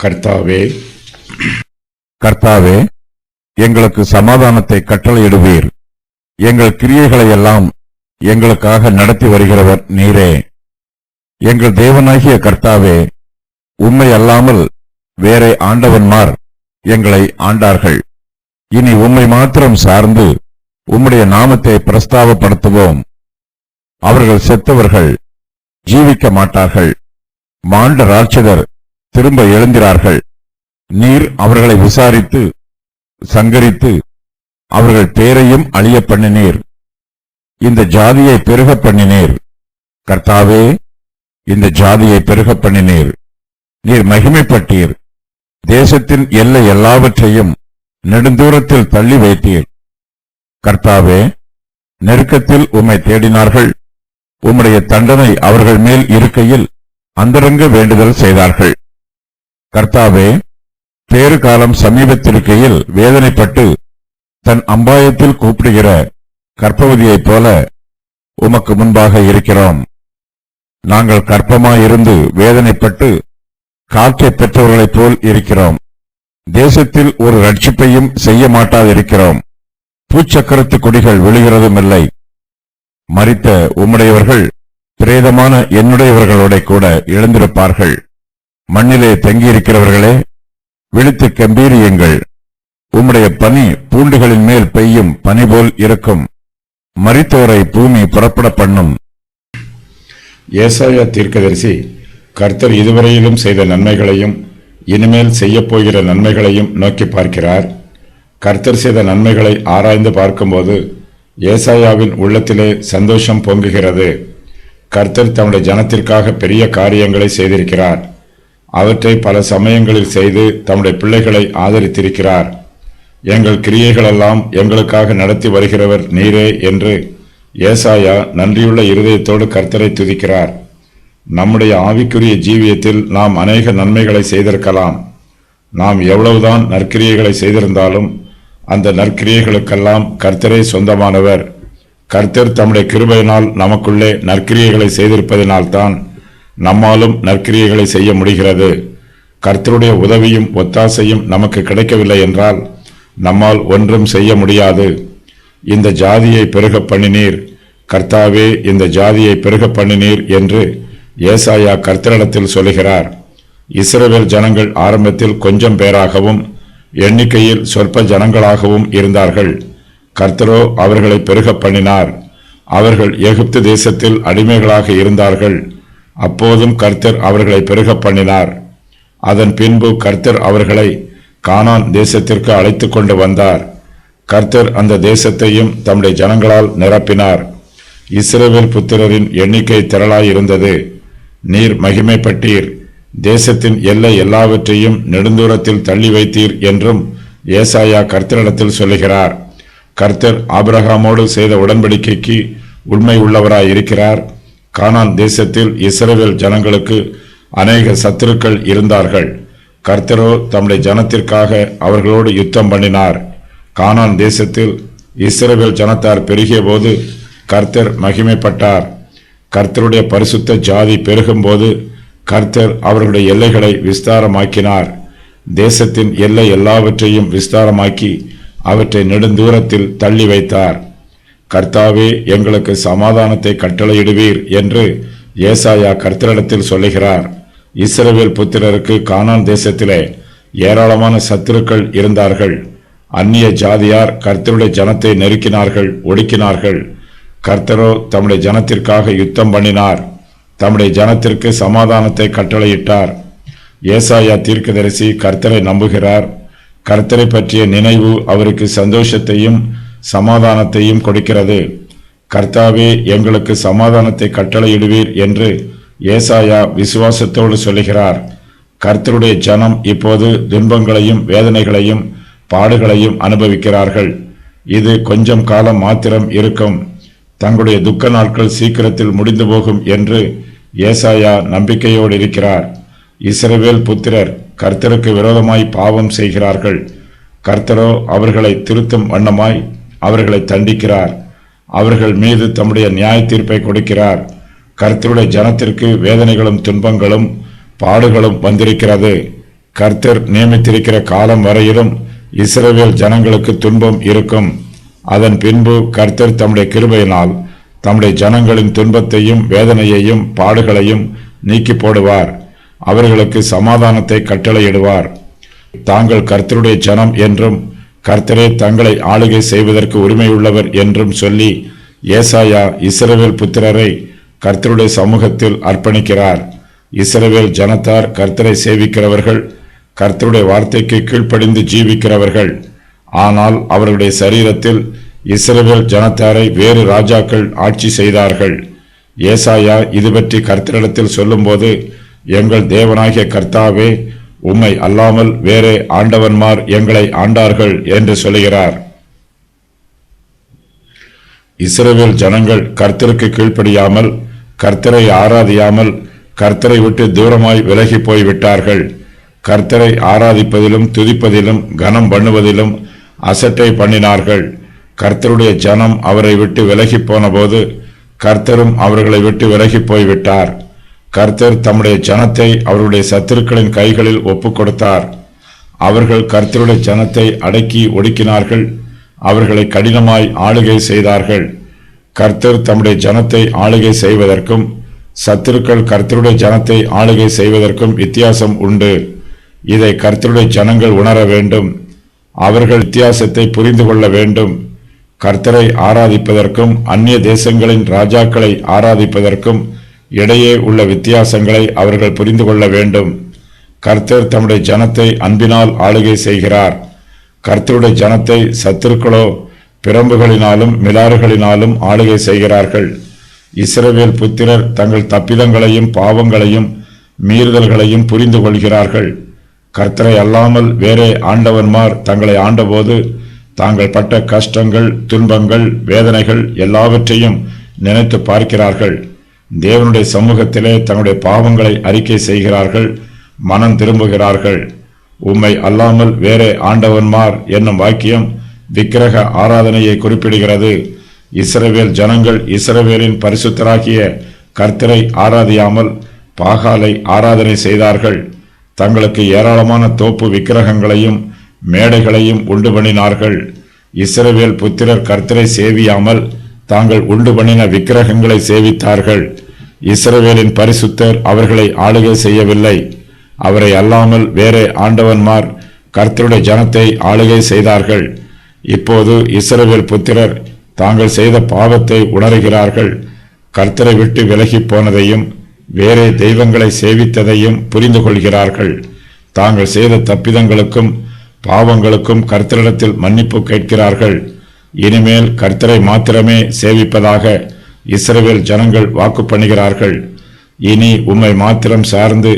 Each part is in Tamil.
கர்த்தாவே, எங்களுக்கு சமாதானத்தை கட்டளையிடுவீர். எங்கள் கிரியைகளை எல்லாம் எங்களுக்காக நடத்தி வருகிறவர் நீரே. எங்கள் தேவனாகிய கர்த்தாவே, உம்மை அல்லாமல் வேறே ஆண்டவன்மார் எங்களை ஆண்டார்கள். இனி உம்மை மாத்திரம் சார்ந்து உம்முடைய நாமத்தை பிரஸ்தாபப்படுத்துவோம். அவர்கள் செத்தவர்கள் ஜீவிக்க மாட்டார்கள். மாண்ட ராட்சதர் திரும்ப எழுந்திரார்கள். நீர் அவர்களை விசாரித்து சங்கரித்து அவர்கள் பேரையும் அழிய பண்ணினீர். இந்த ஜாதியை பெருக பண்ணினீர். கர்த்தாவே, இந்த ஜாதியை பெருக பண்ணினீர். நீர் மகிமைப்பட்டீர். தேசத்தின் எல்லை எல்லாவற்றையும் நெடுந்தூரத்தில் தள்ளி வைத்தீர். கர்த்தாவே, நெருக்கத்தில் உம்மை தேடினார்கள். உம்முடைய தண்டனை அவர்கள் மேல் இருக்கையில் அந்தரங்க வேண்டுதல் செய்தார்கள். கர்த்தாவே, பேறு காலம் சமீபத்திருக்கையில் வேதனைப்பட்டு தன் அம்பாயத்தில் கூப்பிடுகிற கர்ப்பவதியைப் போல உமக்கு முன்பாக இருக்கிறோம். நாங்கள் கர்ப்பமாயிருந்து வேதனைப்பட்டு காற்றை பெற்றவர்களைப் போல் இருக்கிறோம். தேசத்தில் ஒரு ரட்சிப்பையும் செய்ய மாட்டாதிருக்கிறோம். பூச்சக்கரத்து கொடிகள் விழுகிறதுமில்லை. மரித்த உம்முடையவர்கள் பிரேதமான என்னுடையவர்களோட கூட எழுந்திருப்பார்கள். மண்ணிலே தங்கியிருக்கிறவர்களே, விழித்து கம்பீரியுங்கள். உம்முடைய பனி பூண்டுகளின் மேல் பெய்யும் பனி போல் இருக்கும். மரித்தோரை பூமி புறப்பட பண்ணும். ஏசாயா தீர்க்கதரிசி கர்த்தர் இதுவரையிலும் செய்த நன்மைகளையும் இனிமேல் செய்யப்போகிற நன்மைகளையும் நோக்கி பார்க்கிறார். கர்த்தர் செய்த நன்மைகளை ஆராய்ந்து பார்க்கும்போது ஏசாயாவின் உள்ளத்திலே சந்தோஷம் பொங்குகிறது. கர்த்தர் தம்முடைய ஜனத்திற்காக பெரிய காரியங்களை செய்திருக்கிறார். அவற்றை பல சமயங்களில் செய்து தம்முடைய பிள்ளைகளை ஆதரித்திருக்கிறார். எங்கள் கிரியைகளெல்லாம் எங்களுக்காக நடத்தி வருகிறவர் நீரே என்று ஏசாயா நன்றியுள்ள இருதயத்தோடு கர்த்தரை துதிக்கிறார். நம்முடைய ஆவிக்குரிய ஜீவியத்தில் நாம் அநேக நன்மைகளை செய்திருக்கலாம். நாம் எவ்வளவுதான் நற்கிரியைகளை செய்திருந்தாலும் அந்த நற்கிரியைகளுக்கெல்லாம் கர்த்தரே சொந்தமானவர். கர்த்தர் தம்முடைய கிருபையினால் நமக்குள்ளே நற்கிரியைகளை செய்திருப்பதினால்தான் நம்மாலும் நற்கிரியைகளை செய்ய முடிகிறது. கர்த்தருடைய உதவியும் ஒத்தாசையும் நமக்கு கிடைக்கவில்லை என்றால் நம்மால் ஒன்றும் செய்ய முடியாது. இந்த ஜாதியை பெருக பண்ணினீர், கர்த்தாவே, இந்த ஜாதியை பெருக பண்ணினீர் என்று ஏசாயா கர்த்தரிடத்தில் சொல்லுகிறார். இஸ்ரவேல் ஜனங்கள் ஆரம்பத்தில் கொஞ்சம் பேராகவும் எண்ணிக்கையில் சொற்ப ஜனங்களாகவும் இருந்தார்கள். கர்த்தரோ அவர்களை பெருக பண்ணினார். அவர்கள் எகிப்து தேசத்தில் அடிமைகளாக இருந்தார்கள். அப்போதும் கர்த்தர் அவர்களை பெருக பண்ணினார். அதன் பின்பு கர்த்தர் அவர்களை கானான் தேசத்திற்கு அழைத்து கொண்டு வந்தார். கர்த்தர் அந்த தேசத்தையும் தம்முடைய ஜனங்களால் நிரப்பினார். இஸ்ரவேல் புத்திரரின் எண்ணிக்கை திரளாயிருந்தது. நீர் மகிமைப்பட்டீர். தேசத்தின் எல்லை எல்லாவற்றையும் நெடுந்தூரத்தில் தள்ளி வைத்தீர் என்றும் ஏசாயா கர்த்தரிடத்தில் சொல்லுகிறார். கர்த்தர் ஆபிரகாமோடு செய்த உடன்படிக்கைக்கு உண்மை உள்ளவராய் இருக்கிறார். கானான் தேசத்தில் இஸ்ரவேல் ஜனங்களுக்கு அநேக சத்துருக்கள் இருந்தார்கள். கர்த்தரோ தம்முடைய ஜனத்திற்காக அவர்களோடு யுத்தம் பண்ணினார். கானான் தேசத்தில் இஸ்ரவேல் ஜனத்தார் பெருகிய போது கர்த்தர் மகிமைப்பட்டார். கர்த்தருடைய பரிசுத்த ஜாதி பெருகும் போது கர்த்தர் அவர்களுடைய எல்லைகளை விஸ்தாரமாக்கினார். தேசத்தின் எல்லை எல்லாவற்றையும் விஸ்தாரமாக்கி அவற்றை நெடுந்தூரத்தில் தள்ளி வைத்தார். கர்த்தாவே, எங்களுக்கு சமாதானத்தை கட்டளையிடுவீர் என்று ஏசாயா கர்த்தரிடத்தில் சொல்லுகிறார். இஸ்ரவேல் புத்திரருக்கு கானான் தேசத்திலே ஏராளமான சத்துருக்கள் இருந்தார்கள். அந்நிய ஜாதியார் கர்த்தருடைய ஜனத்தை நெருக்கினார்கள், ஒடுக்கினார்கள். கர்த்தரோ தம்முடைய ஜனத்திற்காக யுத்தம் பண்ணினார். தம்முடைய ஜனத்திற்கு சமாதானத்தை கட்டளையிட்டார். ஏசாயா தீர்க்கதரிசி கர்த்தரை நம்புகிறார். கர்த்தரை பற்றிய நினைவு அவருக்கு சந்தோஷத்தையும் சமாதானத்தையும் கொடுக்கிறது. கர்த்தாவே, எங்களுக்கு சமாதானத்தை கட்டளையிடுவீர் என்று ஏசாயா விசுவாசத்தோடு சொல்லுகிறார். கர்த்தருடைய ஜனம் இப்போது துன்பங்களையும் வேதனைகளையும் பாடுகளையும் அனுபவிக்கிறார்கள். இது கொஞ்சம் காலம் மாத்திரம் இருக்கும். தங்களுடைய துக்க நாட்கள் சீக்கிரத்தில் முடிந்து போகும் என்று ஏசாயா நம்பிக்கையோடு இருக்கிறார். இஸ்ரவேல் புத்திரர் கர்த்தருக்கு விரோதமாய் பாவம் செய்கிறார்கள். கர்த்தரோ அவர்களை திருத்தும் வண்ணமாய் அவர்களை தண்டிக்கிறார். அவர்கள் மீது தம்முடைய நியாய தீர்ப்பை கொடுக்கிறார். கர்த்தருடைய ஜனத்திற்கு வேதனைகளும் துன்பங்களும் பாடுகளும் வந்திருக்கிறது. கர்த்தர் நியமித்திருக்கிற காலம் வரையிலும் இஸ்ரவேல் ஜனங்களுக்கு துன்பம் இருக்கும். அதன் பின்பு கர்த்தர் தம்முடைய கிருபையினால் தம்முடைய ஜனங்களின் துன்பத்தையும் வேதனையையும் பாடுகளையும் நீக்கி போடுவார். அவர்களுக்கு சமாதானத்தை கட்டளையிடுவார். தாங்கள் கர்த்தருடைய ஜனம் என்றும் கர்த்தரே தங்களை ஆளுகை செய்வதற்கு உரிமையுள்ளவர் என்றும் சொல்லி ஏசாயா இஸ்ரவேல் புத்திரரை கர்த்தருடைய சமூகத்தில் அர்ப்பணிக்கிறார். இஸ்ரவேல் ஜனத்தார் கர்த்தரை சேவிக்கிறவர்கள், கர்த்தருடைய வார்த்தைக்கு கீழ்ப்படிந்து ஜீவிக்கிறவர்கள். ஆனால் அவர்களுடைய சரீரத்தில் இஸ்ரவேல் ஜனத்தாரை வேறு ராஜாக்கள் ஆட்சி செய்தார்கள். ஏசாயா இது பற்றி கர்த்தரிடத்தில் சொல்லும்போது, எங்கள் தேவனாகிய கர்த்தாவே, உம்மை அல்லாமல் வேறே ஆண்டவன்மார் எங்களை ஆண்டார்கள் என்று சொல்லுகிறார். இஸ்ரவேல் ஜனங்கள் கர்த்தருக்கு கீழ்ப்படியாமல், கர்த்தரை ஆராதியாமல், கர்த்தரை விட்டு தூரமாய் விலகி போய் விட்டார்கள். கர்த்தரை ஆராதிப்பதிலும் துதிப்பதிலும் கனம் பண்ணுவதிலும் அசட்டை பண்ணினார்கள். கர்த்தருடைய ஜனம் அவரை விட்டு விலகி போன போது கர்த்தரும் அவர்களை விட்டு விலகி போய்விட்டார். கர்த்தர் தம்முடைய ஜனத்தை அவருடைய சத்துருக்களின் கைகளில் ஒப்புக் கொடுத்தார். அவர்கள் கர்த்தருடைய ஜனத்தை அடக்கி ஒடுக்கினார்கள். அவர்களை கடினமாய் ஆளுகை செய்தார்கள். கர்த்தர் தம்முடைய ஜனத்தை ஆளுகை செய்வதற்கும் சத்துருக்கள் கர்த்தருடைய ஜனத்தை ஆளுகை செய்வதற்கும் வித்தியாசம் உண்டு. இதை கர்த்தருடைய ஜனங்கள் உணர வேண்டும். அவர்கள் வித்தியாசத்தை புரிந்து கொள்ள வேண்டும். கர்த்தரை ஆராதிப்பதற்கும் அந்நிய தேசங்களின் ராஜாக்களை ஆராதிப்பதற்கும் இடையே உள்ள வித்தியாசங்களை அவர்கள் புரிந்து கொள்ள வேண்டும். கர்த்தர் தம்முடைய ஜனத்தை அன்பினால் ஆளுகை செய்கிறார். கர்த்தருடைய ஜனத்தை சத்துருக்களோ பிரம்புகளினாலும் மிலாறுகளினாலும் ஆளுகை செய்கிறார்கள். இஸ்ரவேல் புத்திரர் தங்கள் தப்பிதங்களையும் பாவங்களையும் மீறுதல்களையும் புரிந்து கொள்கிறார்கள். கர்த்தரை அல்லாமல் வேறே ஆண்டவன்மார் தங்களை ஆண்டபோது தாங்கள் பட்ட கஷ்டங்கள், துன்பங்கள், வேதனைகள் எல்லாவற்றையும் நினைத்து பார்க்கிறார்கள். தேவனுடைய சமூகத்திலே தங்களுடைய பாவங்களை அறிக்கை செய்கிறார்கள், மனம் திரும்புகிறார்கள். உம்மை அல்லாமல் வேறே ஆண்டவன்மார் என்னும் வாக்கியம் விக்கிரக ஆராதனையை குறிப்பிடுகிறது. இஸ்ரவேல் ஜனங்கள் இஸ்ரவேலின் பரிசுத்தராகிய கர்த்தரை ஆராதியாமல் பாகாலை ஆராதனை செய்தார்கள். தங்களுக்கு ஏராளமான தோப்பு விக்கிரகங்களையும் மேடைகளையும் உண்டு பண்ணினார்கள். இஸ்ரவேல் புத்திரர் கர்த்தரை சேவியாமல் தாங்கள் உண்டு பண்ணின விக்கிரகங்களை சேவித்தார்கள். இஸ்ரவேலின் பரிசுத்தர் அவர்களை ஆளுகை செய்யவில்லை. அவரை அல்லாமல் வேறே ஆண்டவன்மார் கர்த்தருடைய ஜனத்தை ஆளுகை செய்தார்கள். இப்போது இஸ்ரவேல் புத்திரர் தாங்கள் செய்த பாவத்தை உணர்கிறார்கள். கர்த்தரை விட்டு விலகி போனதையும் வேறே தெய்வங்களை சேவித்ததையும் புரிந்து கொள்கிறார்கள். தாங்கள் செய்த தப்பிதங்களுக்கும் பாவங்களுக்கும் கர்த்தரிடத்தில் மன்னிப்பு கேட்கிறார்கள். இனிமேல் கர்த்தரை மாத்திரமே சேவிப்பதாக இஸ்ரவேல் ஜனங்கள் வாக்கு பண்ணுகிறார்கள். இனி உம்மை மாத்திரம் சார்ந்து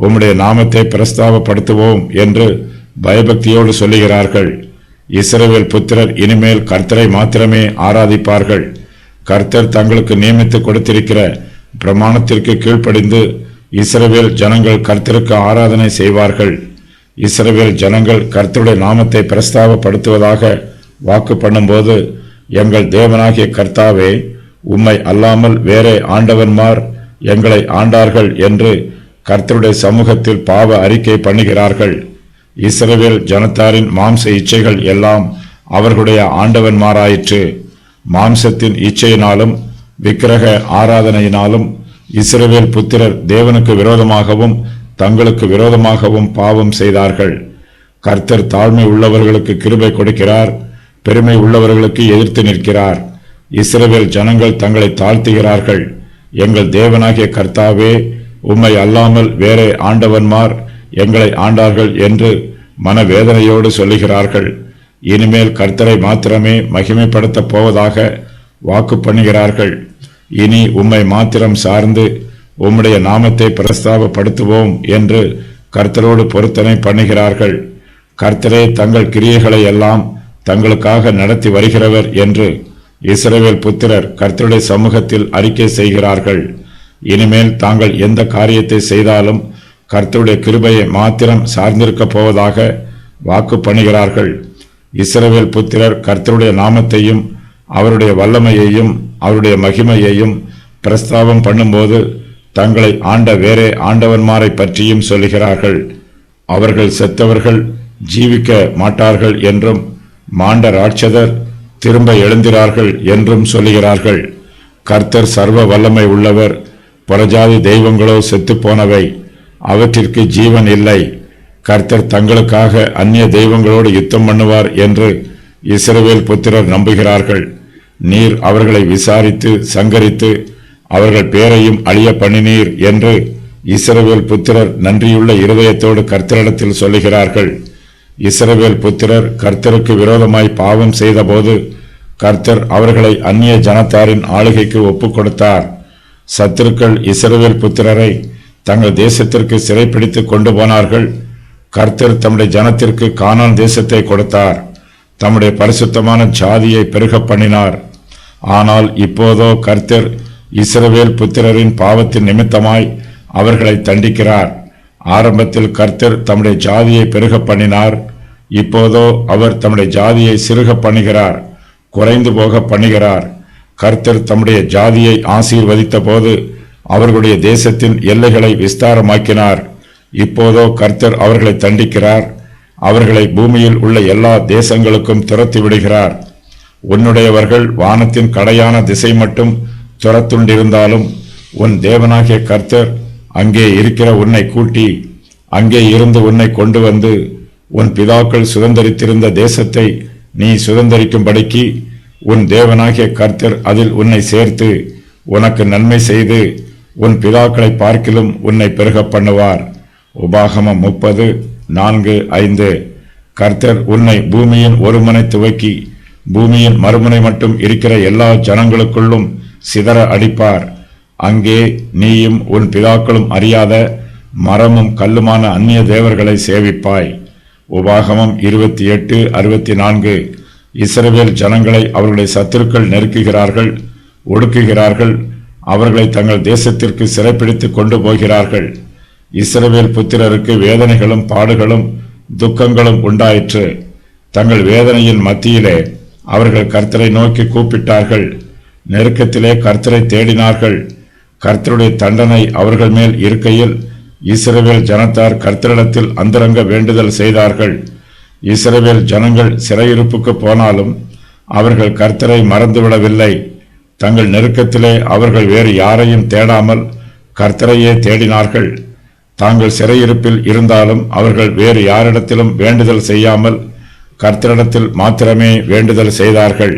உம்முடைய நாமத்தை பிரஸ்தாபப்படுத்துவோம் என்று பயபக்தியோடு சொல்லுகிறார்கள். இஸ்ரவேல் புத்திரர் இனிமேல் கர்த்தரை மாத்திரமே ஆராதிப்பார்கள். கர்த்தர் தங்களுக்கு நியமித்து கொடுத்திருக்கிற பிரமாணத்திற்கு கீழ்ப்படிந்து இஸ்ரவேல் ஜனங்கள் கர்த்தருக்கு ஆராதனை செய்வார்கள். இஸ்ரவேல் ஜனங்கள் கர்த்தருடைய நாமத்தை பிரஸ்தாபப்படுத்துவதாக வாக்கு பண்ணும்போது, எங்கள் தேவனாகிய கர்த்தாவே, உம்மை அல்லாமல் வேறே ஆண்டவன்மார் எங்களை ஆண்டார்கள் என்று கர்த்தருடைய சமூகத்தில் பாவ அறிக்கை பண்ணுகிறார்கள். இஸ்ரவேல் ஜனத்தாரின் மாம்ச இச்சைகள் எல்லாம் அவர்களுடைய ஆண்டவன்மாராயிற்று. மாம்சத்தின் இச்சையினாலும் விக்கிரக ஆராதனையினாலும் இஸ்ரவேல் புத்திரர் தேவனுக்கு விரோதமாகவும் தங்களுக்கு விரோதமாகவும் பாவம் செய்தார்கள். கர்த்தர் தாழ்மை உள்ளவர்களுக்கு கிருபை கொடுக்கிறார், பெருமை உள்ளவர்களுக்கு எதிர்த்து நிற்கிறார். இஸ்ரவேல் ஜனங்கள் தங்களை தாழ்த்துகிறார்கள். எங்கள் தேவனாகிய கர்த்தாவே, உம்மை அல்லாமல் வேறே ஆண்டவன்மார் எங்களை ஆண்டார்கள் என்று மனவேதனையோடு சொல்லுகிறார்கள். இனிமேல் கர்த்தரை மாத்திரமே மகிமைப்படுத்தப் போவதாக வாக்கு பண்ணுகிறார்கள். இனி உம்மை மாத்திரம் சார்ந்து உம்முடைய நாமத்தை பிரஸ்தாபப்படுத்துவோம் என்று கர்த்தரோடு பொருத்தனை பண்ணுகிறார்கள். கர்த்தரே தங்கள் கிரியைகளை எல்லாம் தங்களுக்காக நடத்தி வருகிறவர் என்று இஸ்ரவேல் புத்திரர் கர்த்தருடைய சமூகத்தில் அறிக்கை செய்கிறார்கள். இனிமேல் தாங்கள் எந்த காரியத்தை செய்தாலும் கர்த்தருடைய கிருபையை மாத்திரம் சார்ந்திருக்கப் போவதாக வாக்கு பண்ணுகிறார்கள். இஸ்ரவேல் புத்திரர் கர்த்தருடைய நாமத்தையும் அவருடைய வல்லமையையும் அவருடைய மகிமையையும் பிரஸ்தாபம் பண்ணும்போது தங்களை ஆண்ட வேறே ஆண்டவன்மாரை பற்றியும் சொல்லுகிறார்கள். அவர்கள் செத்தவர்கள் ஜீவிக்க மாட்டார்கள் என்றும் மாண்ட ராட்சதர் திரும்ப எழுந்திரார்கள் என்றும் சொல்லுகிறார்கள். கர்த்தர் சர்வ வல்லமை உள்ளவர். புறஜாதி தெய்வங்களோ செத்துப்போனவை, அவற்றிற்கு ஜீவன் இல்லை. கர்த்தர் தங்களுக்காக அந்நிய தெய்வங்களோடு யுத்தம் பண்ணுவார் என்று இஸ்ரவேல் புத்திரர் நம்புகிறார்கள். நீர் அவர்களை விசாரித்து சங்கரித்து அவர்கள் பேரையும் அழிய பண்ணினீர் என்று இஸ்ரவேல் புத்திரர் நன்றியுள்ள இருதயத்தோடு கர்த்தரிடத்தில் சொல்லுகிறார்கள். இஸ்ரவேல் புத்திரர் கர்த்தருக்கு விரோதமாய் பாவம் செய்தபோது கர்த்தர் அவர்களை அந்நிய ஜனத்தாரின் ஆளுகைக்கு ஒப்புக் கொடுத்தார். சத்துருக்கள் இஸ்ரவேல் புத்திரரை தங்கள் தேசத்திற்கு சிறைப்பிடித்து கொண்டு போனார்கள். கர்த்தர் தம்முடைய ஜனத்திற்கு கானான் தேசத்தை கொடுத்தார். தம்முடைய பரிசுத்தமான ஜாதியை பெருக பண்ணினார். ஆனால் இப்போதோ கர்த்தர் இஸ்ரவேல் புத்திரரின் பாவத்தின் நிமித்தமாய் அவர்களை தண்டிக்கிறார். ஆரம்பத்தில் கர்த்தர் தம்முடைய ஜாதியை பெருக பண்ணினார். இப்போதோ அவர் தம்முடைய ஜாதியை சிறுக பண்ணுகிறார், குறைந்து போக பண்ணுகிறார். கர்த்தர் தம்முடைய ஜாதியை ஆசீர்வதித்த போது அவர்களுடைய தேசத்தின் எல்லைகளை விஸ்தாரமாக்கினார். இப்போதோ கர்த்தர் அவர்களை தண்டிக்கிறார். அவர்களை பூமியில் உள்ள எல்லா தேசங்களுக்கும் துரத்தி விடுகிறார். உன்னுடையவர்கள் வானத்தின் கடையான திசை மட்டும் துரத்துண்டிருந்தாலும் உன் தேவனாகிய கர்த்தர் அங்கே இருக்கிற உன்னை கூட்டி அங்கே இருந்து உன்னை கொண்டு வந்து உன் பிதாக்கள் சுதந்தரித்திருந்த தேசத்தை நீ சுதந்தரிக்கும்படிக்கு உன் தேவனாகிய கர்த்தர் அதில் உன்னை சேர்த்து உனக்கு நன்மை செய்து உன் பிதாக்களை பார்க்கிலும் உன்னை பெருக பண்ணுவார். உபாகமம் 30:4-5. கர்த்தர் உன்னை பூமியின் ஒரு முனை துவக்கி பூமியின் மறுமுனை மட்டும் இருக்கிற எல்லா ஜனங்களுக்குள்ளும் சிதற அடிப்பார். அங்கே நீயும் உன் பிதாக்களும் அறியாத மரமும் கல்லுமான அந்நிய தேவர்களை சேவிப்பாய். உபாகமம் 28:64. இஸ்ரவேல் ஜனங்களை அவர்களுடைய சத்துருக்கள் நெருக்குகிறார்கள், ஒடுக்குகிறார்கள். அவர்களை தங்கள் தேசத்திற்கு சிறைப்பிடித்து கொண்டு போகிறார்கள். இஸ்ரவேல் புத்திரருக்கு வேதனைகளும் பாடுகளும் துக்கங்களும் உண்டாயிற்று. தங்கள் வேதனையின் மத்தியிலே அவர்கள் கர்த்தரை நோக்கி கூப்பிட்டார்கள். நெருக்கத்திலே கர்த்தரை தேடினார்கள். கர்த்தருடைய தண்டனை அவர்கள் மேல் இருக்கையில் இஸ்ரவேல் ஜனத்தார் கர்த்தரிடத்தில் அந்தரங்க வேண்டுதல் செய்தார்கள். இஸ்ரவேல் ஜனங்கள் சிறையிருப்புக்கு போனாலும் அவர்கள் கர்த்தரை மறந்துவிடவில்லை. தங்கள் நெருக்கத்திலே அவர்கள் வேறு யாரையும் தேடாமல் கர்த்தரையே தேடினார்கள். தாங்கள் சிறையிருப்பில் இருந்தாலும் அவர்கள் வேறு யாரிடத்திலும் வேண்டுதல் செய்யாமல் கர்த்தரிடத்தில் மாத்திரமே வேண்டுதல் செய்தார்கள்.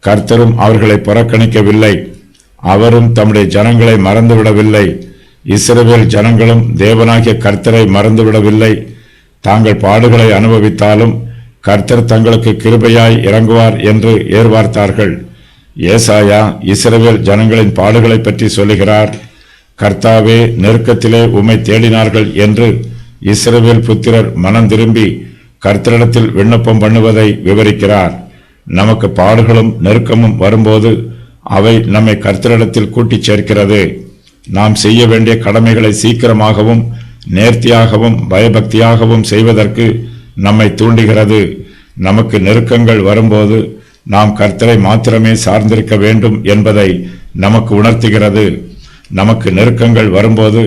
கர்த்தரும் அவர்களை புறக்கணிக்கவில்லை. அவரும் தம்முடைய ஜனங்களை மறந்துவிடவில்லை. இஸ்ரவேல் ஜனங்களும் தேவனாகிய கர்த்தரை மறந்துவிடவில்லை. தாங்கள் பாடுகளை அனுபவித்தாலும் கர்த்தர் தங்களுக்கு கிருபையாய் இறங்குவார் என்று எதிர்பார்த்தார்கள். ஏசாயா இஸ்ரவேல் ஜனங்களின் பாடுகளை பற்றி சொல்லுகிறார். கர்த்தாவே, நெருக்கத்திலே உம்மை தேடினார்கள் என்று இஸ்ரவேல் புத்திரர் மனம் திரும்பி கர்த்தரிடத்தில் விண்ணப்பம் பண்ணுவதை விவரிக்கிறார். நமக்கு பாடுகளும் நெருக்கமும் வரும்போது அவை நம்மை கர்த்தரிடத்தில் கூட்டிச் சேர்க்கிறது. நாம் செய்ய வேண்டிய கடமைகளை சீக்கிரமாகவும் நேர்த்தியாகவும் பயபக்தியாகவும் செய்வதற்கு நம்மை தூண்டுகிறது. நமக்கு நெருக்கங்கள் வரும்போது நாம் கர்த்தரை மாத்திரமே சார்ந்திருக்க வேண்டும் என்பதை நமக்கு உணர்த்துகிறது. நமக்கு நெருக்கங்கள் வரும்போது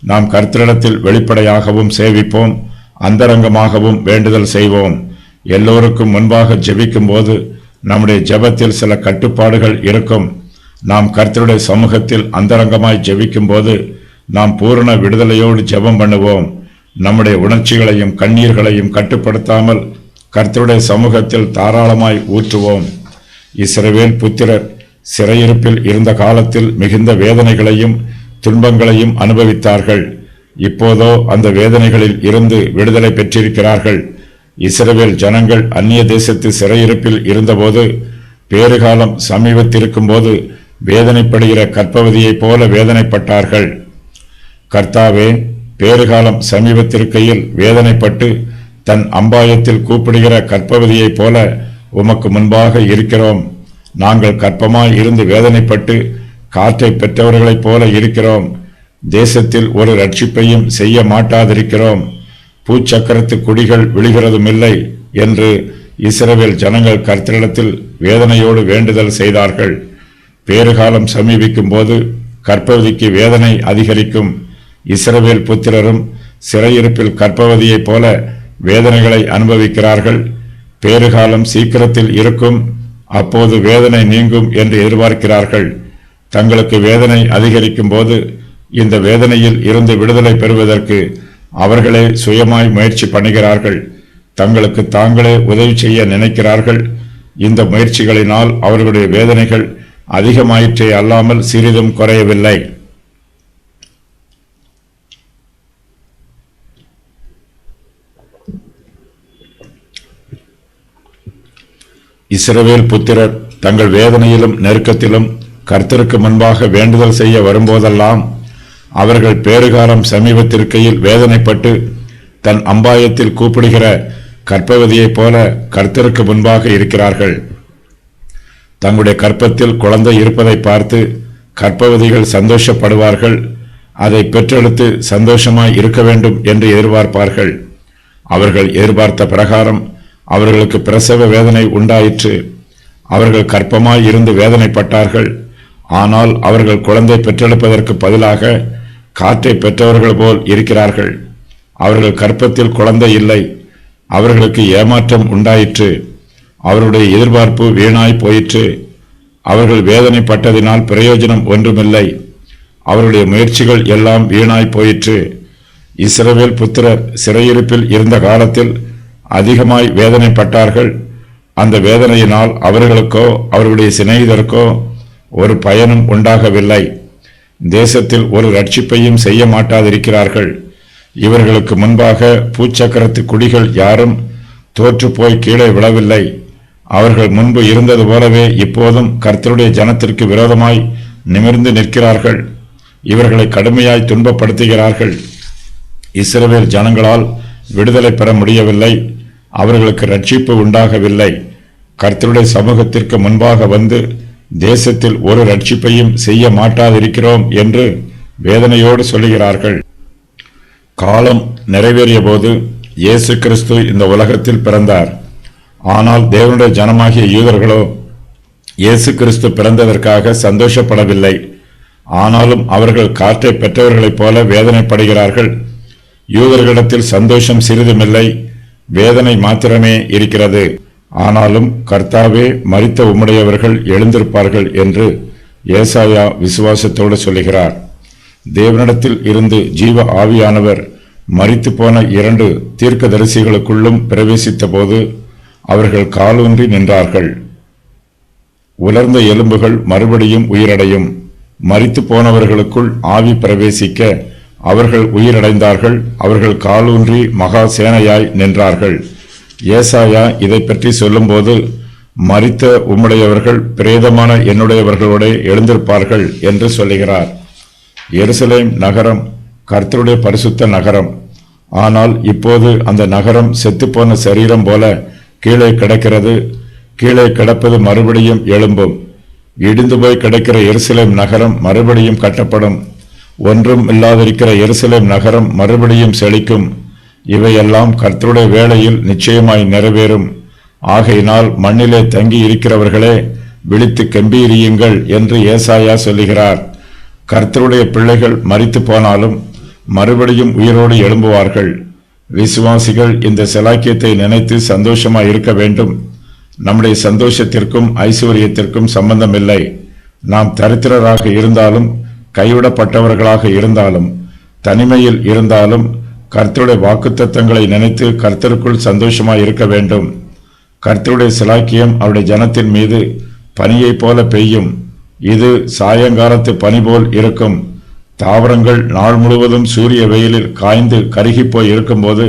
நாம் கர்த்தரிடத்தில் வெளிப்படையாகவும் சேவிப்போம், அந்தரங்கமாகவும் வேண்டுதல் செய்வோம். எல்லோருக்கும் முன்பாக ஜெபிக்கும் போது நம்முடைய ஜெபத்தில் சில கட்டுப்பாடுகள் இருக்கும். நாம் கர்த்தருடைய சமூகத்தில் அந்தரங்கமாய் ஜெபிக்கும் போது நாம் பூரண விடுதலையோடு ஜெபம் பண்ணுவோம். நம்முடைய உணர்ச்சிகளையும் கண்ணீர்களையும் கட்டுப்படுத்தாமல் கர்த்தருடைய சமூகத்தில் தாராளமாய் ஊற்றுவோம். இஸ்ரவேல் புத்திரர் சிறையிருப்பில் இருந்த காலத்தில் மிகுந்த வேதனைகளையும் துன்பங்களையும் அனுபவித்தார்கள். இப்போதோ அந்த வேதனைகளில் இருந்து விடுதலை பெற்றிருக்கிறார்கள். இஸ்ரவேல் ஜனங்கள் அந்நிய தேசத்து சிறையிருப்பில் இருந்தபோது பேறுகாலம் சமீபத்திருக்கும் போது வேதனைப்படுகிற கர்ப்பவதியைப் போல வேதனைப்பட்டார்கள். கர்த்தாவே, பேறுகாலம் சமீபத்திருக்கையில் வேதனைப்பட்டு தன் அம்பாயத்தில் கூப்பிடுகிற கர்ப்பவதியைப் போல உமக்கு முன்பாக இருக்கிறோம். நாங்கள் கர்ப்பமாய் இருந்து வேதனைப்பட்டு காற்றை பெற்றவர்களைப் போல இருக்கிறோம். தேசத்தில் ஒரு ரட்சிப்பையும் செய்ய மாட்டாதிருக்கிறோம். பூச்சக்கரத்து குடிகள் விழுகிறதுமில்லை என்று இஸ்ரவேல் ஜனங்கள் கர்த்தரிடத்தில் வேதனையோடு வேண்டுதல் செய்தார்கள். பேறுகாலம் சமீபிக்கும் போது கர்ப்பவதிக்கு வேதனை அதிகரிக்கும். இஸ்ரவேல் புத்திரரும் சிறையிருப்பில் கர்ப்பவதியைப் போல வேதனைகளை அனுபவிக்கிறார்கள். பேறுகாலம் சீக்கிரத்தில் இருக்கும், அப்போது வேதனை நீங்கும் என்று எதிர்பார்க்கிறார்கள். தங்களுக்கு வேதனை அதிகரிக்கும் போது இந்த வேதனையில் இருந்து விடுதலை பெறுவதற்கு அவர்களே சுயமாய் முயற்சி பண்ணுகிறார்கள். தங்களுக்கு தாங்களே உதவி செய்ய நினைக்கிறார்கள். இந்த முயற்சிகளினால் அவர்களுடைய வேதனைகள் அதிகமாயிற்றே அல்லாமல் சிறிதும் குறையவில்லை. இஸ்ரவேல் புத்திரர் தங்கள் வேதனையிலும் நெருக்கத்திலும் கர்த்தருக்கு முன்பாக வேண்டுதல் செய்ய வரும்போதெல்லாம் அவர்கள் பேறுகாலம் சமீபத்திற்கையில் வேதனைப்பட்டு தன் அம்பாயத்தில் கூப்பிடுகிற கர்ப்பவதியைப் போல கர்த்தருக்கு முன்பாக இருக்கிறார்கள். தங்களுடைய கர்ப்பத்தில் குழந்தை இருப்பதை பார்த்து கர்ப்பவதிகள் சந்தோஷப்படுவார்கள். அதை பெற்றெடுத்து சந்தோஷமாய் இருக்க வேண்டும் என்று எதிர்பார்ப்பார்கள். அவர்கள் எதிர்பார்த்த பிரகாரம் அவர்களுக்கு பிரசவ வேதனை உண்டாயிற்று. அவர்கள் கர்ப்பமாய் இருந்து வேதனைப்பட்டார்கள். ஆனால் அவர்கள் குழந்தை பெற்றெடுப்பதற்கு பதிலாக காற்றை பெற்றவர்கள் போல் இருக்கிறார்கள். அவர்கள் கர்ப்பத்தில் குழந்தை இல்லை. அவர்களுக்கு ஏமாற்றம் உண்டாயிற்று. அவருடைய எதிர்பார்ப்பு வீணாய் போயிற்று. அவர்கள் வேதனைப்பட்டதினால் பிரயோஜனம் ஒன்றுமில்லை. அவருடைய முயற்சிகள் எல்லாம் வீணாய் போயிற்று. இஸ்ரவேல் புத்திரர் சிறையிருப்பில் இருந்த காலத்தில் அதிகமாய் வேதனைப்பட்டார்கள். அந்த வேதனையினால் அவர்களுக்கோ அவர்களுடைய சிநேகிதருக்கோ ஒரு பயனும் உண்டாகவில்லை. தேசத்தில் ஒரு ரட்சிப்பையும் செய்ய மாட்டாதிருக்கிறார்கள். இவர்களுக்கு முன்பாக பூச்சக்கரத்து குடிகள் யாரும் தோற்று போய் கீழே விழவில்லை. அவர்கள் முன்பு இருந்தது போலவே இப்போதும் கர்த்தருடைய ஜனத்திற்கு விரோதமாய் நிமிர்ந்து நிற்கிறார்கள். இவர்களை கடுமையாய் துன்பப்படுத்துகிறார்கள். இஸ்ரவேல் ஜனங்களால் விடுதலை பெற முடியவில்லை. அவர்களுக்கு ரட்சிப்பு உண்டாகவில்லை. கர்த்தருடைய சமூகத்திற்கு முன்பாக வந்து தேசத்தில் ஒரு ரட்சிப்பையும் செய்ய மாட்டாதிருக்கிறோம் என்று வேதனையோடு சொல்லுகிறார்கள். காலம் நிறைவேறிய போது இயேசு கிறிஸ்து இந்த உலகத்தில் பிறந்தார். ஆனால் தேவனுடைய ஜனமாகிய யூதர்களோ இயேசு கிறிஸ்து பிறந்ததற்காக சந்தோஷப்படவில்லை. ஆனாலும் அவர்கள் காற்றை பெற்றவர்களைப் போல வேதனைப்படுகிறார்கள். யூதர்களிடத்தில் சந்தோஷம் சிறிதுமில்லை, வேதனை மாத்திரமே இருக்கிறது. ஆனாலும் கர்த்தாவே, மரித்த உம்முடையவர்கள் எழுந்திருப்பார்கள் என்று ஏசாயா விசுவாசத்தோடு சொல்லுகிறார். தேவனிடத்தில் இருந்து ஜீவ ஆவியானவர் மரித்து போன 2 தீர்க்கதரிசிகளுக்குள்ளும் பிரவேசித்த போது அவர்கள் காலூன்றி நின்றார்கள். உலர்ந்த எலும்புகள் மறுபடியும் உயிரடையும். மரித்து போனவர்களுக்குள் ஆவி பிரவேசிக்க அவர்கள் உயிரடைந்தார்கள். அவர்கள் காலூன்றி மகா சேனையாய் நின்றார்கள். ஏசாயா இதை பற்றி சொல்லும்போது, மரித்த உம்முடையவர்கள் பிரேதமான என்னுடையவர்களோட எழுந்திருப்பார்கள் என்று சொல்லுகிறார். எருசலேம் நகரம் கர்த்தருடைய பரிசுத்த நகரம். ஆனால் இப்போது அந்த நகரம் செத்துப்போன சரீரம் போல கீழே கிடக்கிறது. கீழே கிடப்பது மறுபடியும் எழும்பும். இடிந்து போய் கிடக்கிற எருசலேம் நகரம் மறுபடியும் கட்டப்படும். ஒன்றும் இல்லாதிருக்கிற எருசலேம் நகரம் மறுபடியும் செழிக்கும். இவையெல்லாம் கர்த்தருடைய வேளையில் நிச்சயமாய் நிறைவேறும். ஆகையினால் மண்ணிலே தங்கி இருக்கிறவர்களே, விழித்து கெம்பீரியுங்கள் என்று ஏசாயா சொல்லுகிறார். கர்த்தருடைய பிள்ளைகள் மரித்து போனாலும் மறுபடியும் உயிரோடு எழும்புவார்கள். விசுவாசிகள் இந்த செலாக்கியத்தை நினைத்து சந்தோஷமாய் இருக்க வேண்டும். நம்முடைய சந்தோஷத்திற்கும் ஐஸ்வர்யத்திற்கும் சம்பந்தமில்லை. நாம் தரித்திரராக இருந்தாலும், கைவிடப்பட்டவர்களாக இருந்தாலும், தனிமையில் இருந்தாலும் கர்த்தருடைய வாக்குத்தத்தங்களை நினைத்து கர்த்தருக்குள் சந்தோஷமாய் இருக்க வேண்டும். கர்த்தருடைய சிலாக்கியம் அவருடைய ஜனத்தின் மீது பனியைப் போல பெய்யும். இது சாயங்காலத்து பனி போல் இருக்கும். தாவரங்கள் நாள் முழுவதும் சூரிய வெயிலில் காய்ந்து கருகிப்போய் இருக்கும்போது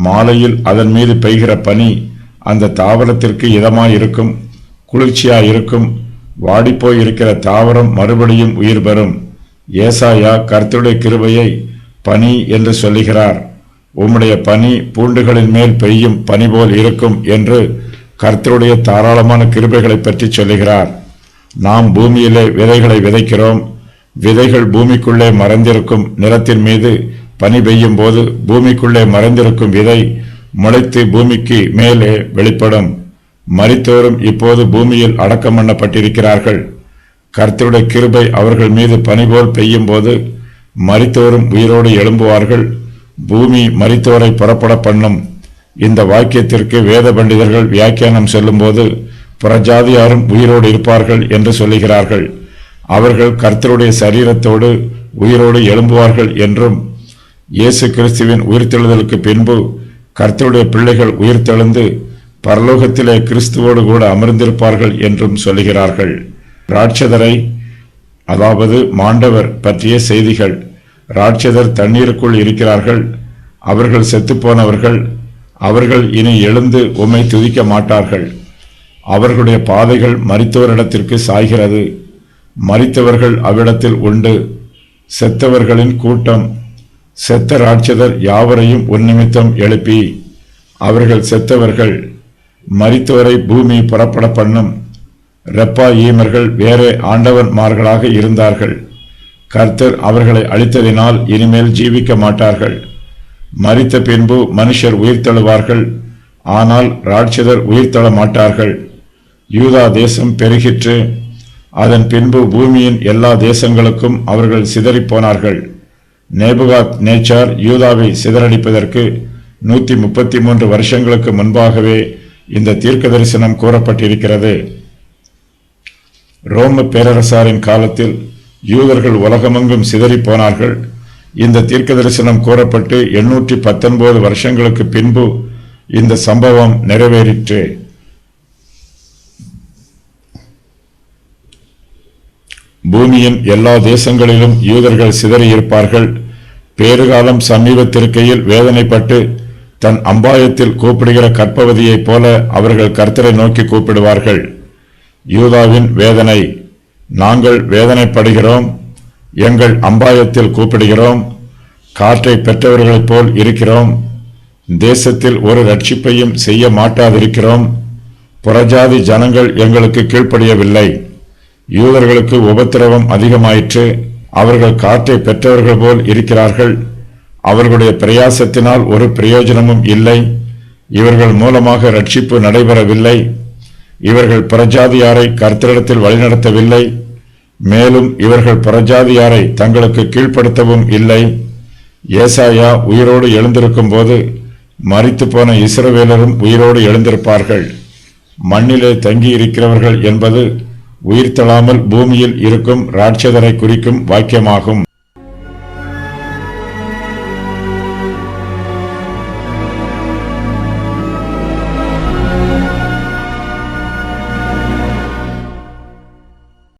மாலையில் அதன் மீது பெய்கிற பனி அந்த தாவரத்திற்கு இதமாய் இருக்கும், குளிர்ச்சியாய் இருக்கும். வாடிப்போய் இருக்கிற தாவரம் மறுபடியும் உயிர் பெறும். ஏசாயா கர்த்தருடைய கிருபையை பனி என்று சொல்லுகிறார். உம்முடைய பனி பூண்டுகளின் மேல் பெய்யும் பனி போல் இருக்கும் என்று கர்த்தருடைய தாராளமான கிருபைகளை பற்றி சொல்லுகிறார். நாம் பூமியிலே விதைகளை விதைக்கிறோம். விதைகள் பூமிக்குள்ளே மறைந்திருக்கும் நிலத்தின் மீது பனி பெய்யும் போது பூமிக்குள்ளே மறைந்திருக்கும் விதை முளைத்து பூமிக்கு மேலே வெளிப்படும். மரித்தோரும் இப்போது பூமியில் அடக்கம் பண்ணப்பட்டிருக்கிறார்கள். கர்த்தருடைய கிருபை அவர்கள் மீது பனி போல் பெய்யும் போது மரித்தோரும் உயிரோடு எழும்புவார்கள். பூமி மரித்தோரை புறப்பட பண்ணும். இந்த வாக்கியத்திற்கு வேத பண்டிதர்கள் வியாக்கியானம் சொல்லும்போது புறஜாதியாரும் உயிரோடு இருப்பார்கள் என்று சொல்லுகிறார்கள். அவர்கள் கர்த்தருடைய சரீரத்தோடு உயிரோடு எழும்புவார்கள் என்றும், இயேசு கிறிஸ்துவின் உயிர்த்தெழுதலுக்கு பின்பு கர்த்தருடைய பிள்ளைகள் உயிர்த்தெழுந்து பரலோகத்திலே கிறிஸ்துவோடு கூட அமர்ந்திருப்பார்கள் என்றும் சொல்லுகிறார்கள். ராட்சதரை, அதாவது மாண்டவர் பற்றிய செய்திகள். ராட்சதர் தண்ணீருக்குள் இருக்கிறார்கள். அவர்கள் செத்துப்போனவர்கள். அவர்கள் இனி எழுந்து உம்மை துதிக்க மாட்டார்கள். அவர்களுடைய பாதைகள் மரித்தோரிடத்திற்கு சாய்கிறது. மரித்தவர்கள் அவ்விடத்தில் உண்டு. செத்தவர்களின் கூட்டம். செத்த ராட்சதர் யாவரையும் உன்னிமித்தம் எழுப்பி, அவர்கள் செத்தவர்கள். மரித்தோரை பூமி புறப்பட பண்ணும். ரெப்பாயீமர்கள் வேறே ஆண்டவன்மார்களாக இருந்தார்கள். கர்த்தர் அவர்களை அழித்ததினால் இனிமேல் ஜீவிக்க மாட்டார்கள். மரித்த பின்பு மனுஷர் உயிர்த்தெழுவார்கள். ஆனால் ராட்சதர் உயிர்த்தெழ மாட்டார்கள். யூதா தேசம் பெருகிற்று. அதன் பின்பு பூமியின் எல்லா தேசங்களுக்கும் அவர்கள் சிதறிப்போனார்கள். நேபுகாத் நேச்சார் யூதாவை சிதறடிப்பதற்கு 133 வருஷங்களுக்கு முன்பாகவே இந்த தீர்க்க தரிசனம் கூறப்பட்டிருக்கிறது. ரோம பேரரசாரின் காலத்தில் யூதர்கள் உலகமெங்கும் சிதறிப்போனார்கள். இந்த தீர்க்க தரிசனம் கூறப்பட்டு 819 வருஷங்களுக்கு பின்பு இந்த சம்பவம் நிறைவேறிற்று. பூமியின் எல்லா தேசங்களிலும் யூதர்கள் சிதறியிருப்பார்கள். பேறுகாலம் சமீபத்திருக்கையில் வேதனைப்பட்டு தன் அம்பாயத்தில் கூப்பிடுகிற கற்பவதியைப் போல அவர்கள் கர்த்தரை நோக்கி கூப்பிடுவார்கள். யூதாவின் வேதனை. நாங்கள் வேதனைப்படுகிறோம். எங்கள் அம்பாயத்தில் கூப்பிடுகிறோம். காற்றை பெற்றவர்களைப் போல் இருக்கிறோம். தேசத்தில் ஒரு ரட்சிப்பையும் செய்ய மாட்டாதிருக்கிறோம். புறஜாதி ஜனங்கள் எங்களுக்கு கீழ்ப்படியவில்லை. யூதர்களுக்கு உபத்திரவம் அதிகமாயிற்று. அவர்கள் காற்றை பெற்றவர்கள் போல் இருக்கிறார்கள். அவர்களுடைய பிரயாசத்தினால் ஒரு பிரயோஜனமும் இல்லை. இவர்கள் மூலமாக ரட்சிப்பு நடைபெறவில்லை. இவர்கள் புறஜாதியாரை கர்த்தரிடத்தில் வழிநடத்தவில்லை. மேலும் இவர்கள் புறஜாதியாரை தங்களுக்கு கீழ்ப்படுத்தவும் இல்லை. ஏசாயா உயிரோடு எழுந்திருக்கும் போது மரித்து போன இஸ்ரவேலரும் உயிரோடு எழுந்திருப்பார்கள். மண்ணிலே தங்கி இருக்கிறவர்கள் என்பது உயிர்த்தெழாமல் பூமியில் இருக்கும் ராட்சதரை குறிக்கும் வாக்கியமாகும்.